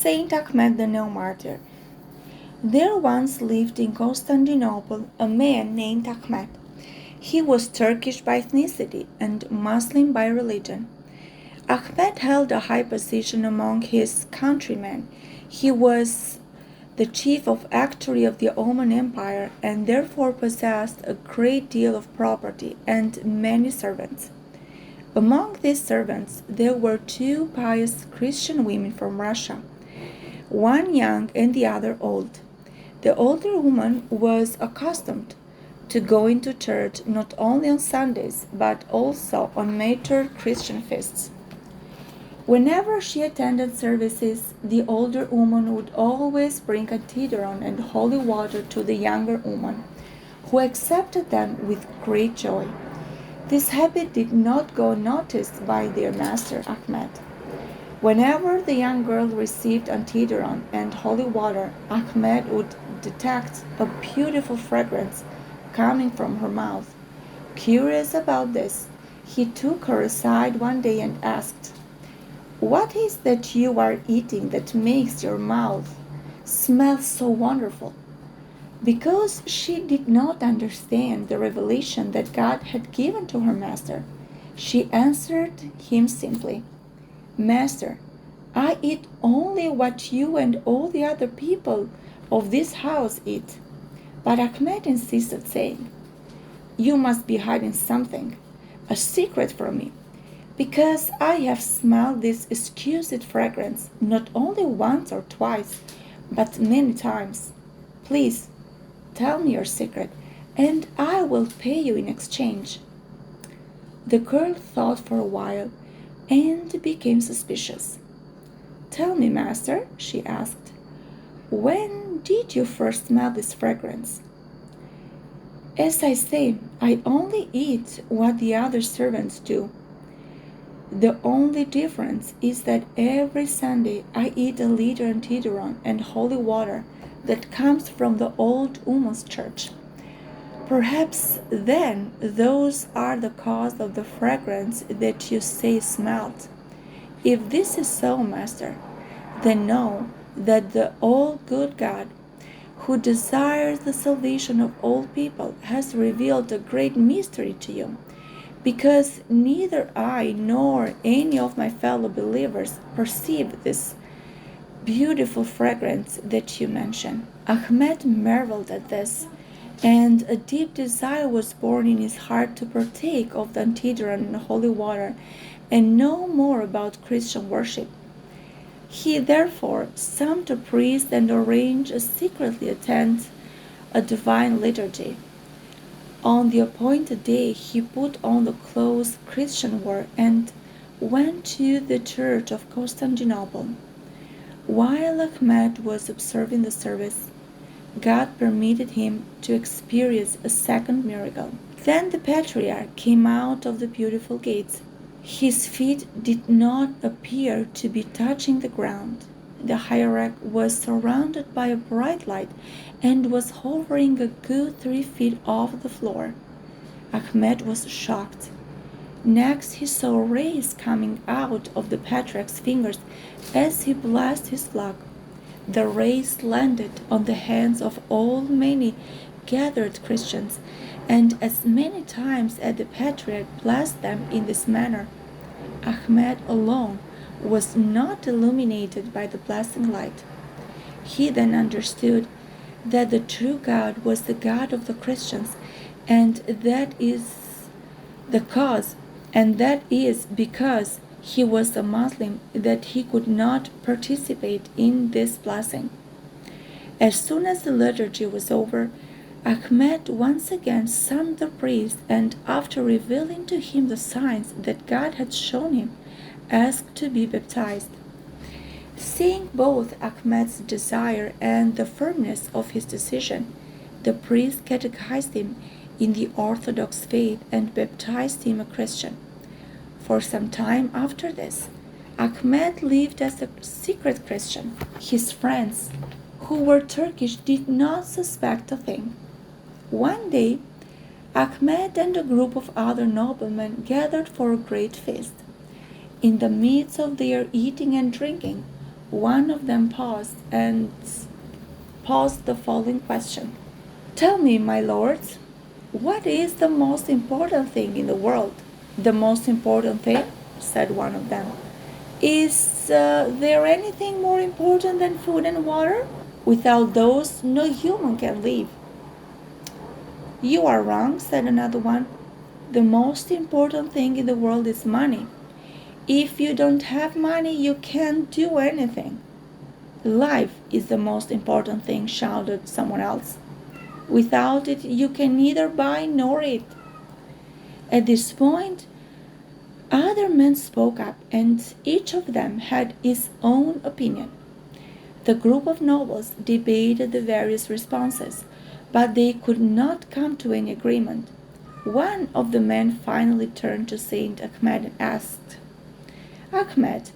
Saint Ahmed the New Martyr. There once lived in Constantinople a man named Ahmed. He was Turkish by ethnicity and Muslim by religion. Ahmed held a high position among his countrymen. He was the chief of actuary of the Ottoman Empire and therefore possessed a great deal of property and many servants. Among these servants there were two pious Christian women from Russia, one young and the other old. The older woman was accustomed to go into church not only on Sundays but also on major Christian feasts. Whenever she attended services, the older woman would always bring a tideron and holy water to the younger woman, who accepted them with great joy. This habit did not go unnoticed by their master Ahmed. Whenever the young girl received a tideron and holy water, Ahmed would detect a beautiful fragrance coming from her mouth. Curious about this, he took her aside one day and asked, "What is that you are eating that makes your mouth smell so wonderful?" Because she did not understand the revelation that God had given to her master, she answered him simply, "Master, I eat only what you and all the other people of this house eat." But Ahmed insisted, saying, "You must be hiding something, a secret from me, because I have smelled this exquisite fragrance not only once or twice, but many times. Please, tell me your secret, and I will pay you in exchange." The girl thought for a while and became suspicious. "Tell me, master," she asked, "when did you first smell this fragrance?" "As I say, I only eat what the other servants do. The only difference is that every Sunday I eat a liter and tideron and holy water that comes from the old woman's church. Perhaps then those are the cause of the fragrance that you say smelt. If this is so, master, then know that the all-good God, who desires the salvation of all people, has revealed a great mystery to you, because neither I nor any of my fellow believers perceive this beautiful fragrance that you mention." Ahmed marveled at this, and a deep desire was born in his heart to partake of the antidoron and holy water and know more about Christian worship. He therefore summoned a priest and arranged to secretly attend a divine liturgy. On the appointed day he put on the clothes Christian wore and went to the church of Constantinople. While Ahmed was observing the service, God permitted him to experience a second miracle. Then the patriarch came out of the beautiful gates. His feet did not appear to be touching the ground. The hierarch was surrounded by a bright light and was hovering a good 3 feet off the floor. Ahmed was shocked. Next he saw rays coming out of the patriarch's fingers as he blessed his flock. The rays landed on the hands of all many gathered Christians, and as many times as the patriarch blessed them in this manner, Ahmed alone was not illuminated by the blessing light. He then understood that the true God was the God of the Christians, and that is because he was a Muslim that he could not participate in this blessing. As soon as the liturgy was over, Ahmed once again summoned the priest, and after revealing to him the signs that God had shown him, asked to be baptized. Seeing both Ahmed's desire and the firmness of his decision, the priest catechized him in the Orthodox faith and baptized him a Christian. For some time after this, Ahmed lived as a secret Christian. His friends, who were Turkish, did not suspect a thing. One day, Ahmed and a group of other noblemen gathered for a great feast. In the midst of their eating and drinking, one of them paused the following question. Tell me, my lords, what is the most important thing in the world? The most important thing, said one of them. Is there anything more important than food and water? Without those, no human can live. You are wrong, said another one. The most important thing in the world is money. If you don't have money, you can't do anything. Life is the most important thing, shouted someone else. Without it, you can neither buy nor eat. At this point, other men spoke up, and each of them had his own opinion. The group of nobles debated the various responses, but they could not come to any agreement. One of the men finally turned to Saint Ahmed and asked, Ahmed,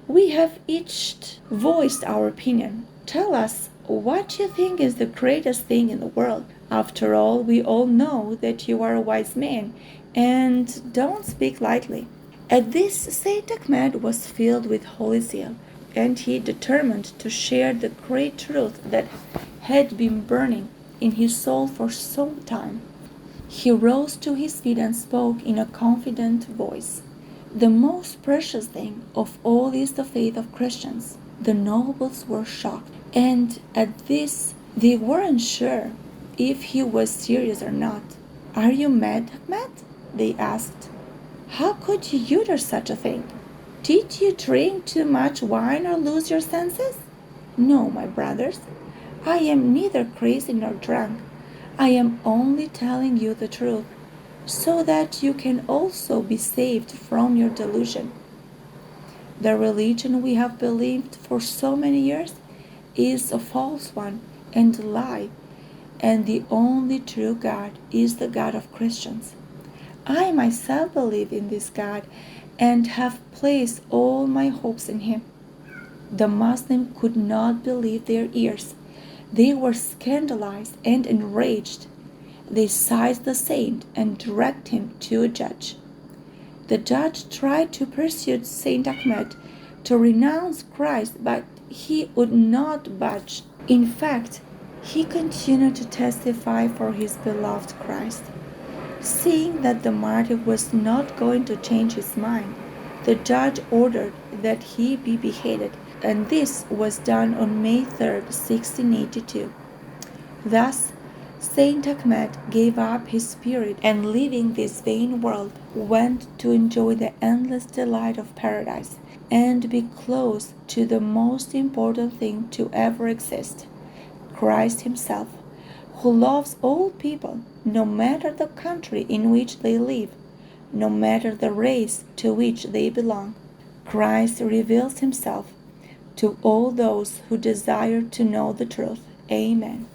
we have each voiced our opinion. Tell us what you think is the greatest thing in the world. After all, we all know that you are a wise man and don't speak lightly. At this, Saint Ahmed was filled with holy zeal, and he determined to share the great truth that had been burning in his soul for some time. He rose to his feet and spoke in a confident voice. The most precious thing of all is the faith of Christians. The nobles were shocked, and at this they weren't sure if he was serious or not. Are you mad, Ahmed? They asked. How could you utter such a thing? Did you drink too much wine or lose your senses? No, my brothers, I am neither crazy nor drunk. I am only telling you the truth, so that you can also be saved from your delusion. The religion we have believed for so many years is a false one and a lie, and the only true God is the God of Christians. I myself believe in this God and have placed all my hopes in Him. The Muslim could not believe their ears. They were scandalized and enraged. They seized the saint and dragged him to a judge. The judge tried to persuade Saint Ahmed to renounce Christ, but he would not budge. In fact, he continued to testify for his beloved Christ. Seeing that the martyr was not going to change his mind, the judge ordered that he be beheaded, and this was done on May 3rd, 1682. Thus, Saint Ahmed gave up his spirit and, leaving this vain world, went to enjoy the endless delight of paradise and be close to the most important thing to ever exist, Christ Himself, who loves all people, no matter the country in which they live, no matter the race to which they belong. Christ reveals Himself to all those who desire to know the truth. Amen.